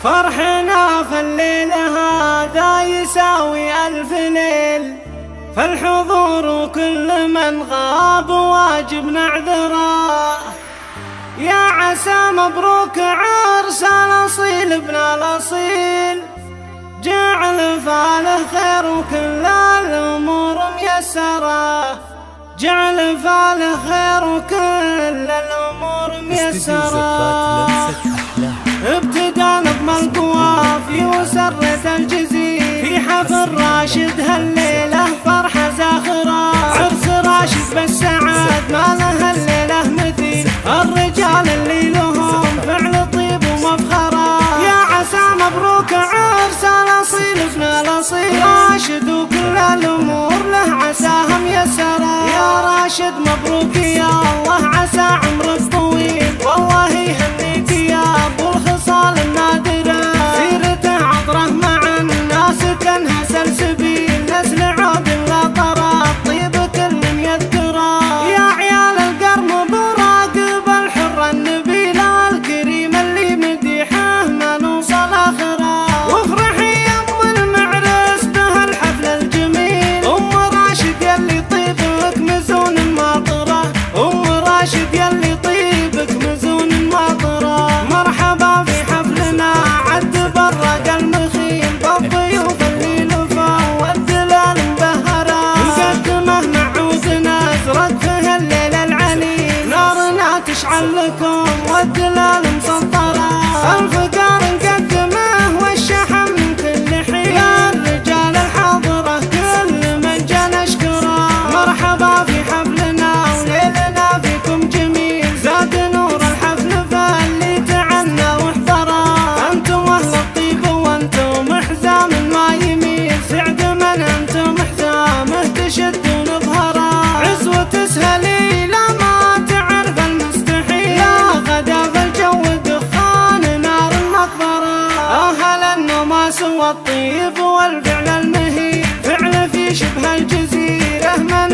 فرحنا في الليل هذا يساوي ألف ليل، فالحضور كل من غاب واجب نعذره. يا عسى مبروك عرس الأصيل ابن الأصيل، جعل فاله خير وكل الأمور ميسرة، جعل فاله خير وكل الأمور ميسرة. ابتدى نظم القوافي وسرت الجزيل، في حفل راشد هالليلة فرحة زاخرة، عرس راشد بالسعاد ما له الليلة مثيل، الرجال اللي لهم فعل طيب ومفخرة. يا عسى مبروك عرس الأصيل ابن الأصيل، راشد وكل الأمور له عساها ميسرة. يا راشد مبروك يا الله عسى عمرك طويل، والله يهنيك يا أبو الخصال النادرة، سيرته عطره مع الناس كانها سلسبيل، نسل عود لا طرى طيب كل يذكره. يا عيال القرم براقب الحر النبيل الكريم اللي مديحه ما نوصل آخره، وافرحي يا أم المعرس بهالحفل الجميل، أم راشد يلي طيبك مزون ماطره، أم راشد يلي طيبك مزون ماطره. مرحبا في حفلنا عد برق المخيل، بالضيوف اللي لفوا والدلال مبهره، مقدمه معودنا زرته الليل العليل، نارنا تشعل لكم والدلال مسطره، الفقار نقدمه والشحم من كل حين، يا الرجال الحاضره كل من جا نشكره. مرحبا في حفلنا وليلنا فيكم جميل، زاد نور الحفل فاللي تعنى واحضره، انتم اهل الطيب وانتم حزام ما يميل، سعد من انتم حزامه تشدون ظهره، عزوة تسهلي لا ما تعرف المستحيل، يا غدا في الجو دخان نار المقبره، اهل النماس والطيب والفعل المهيب، فعل في شبه الجزيره من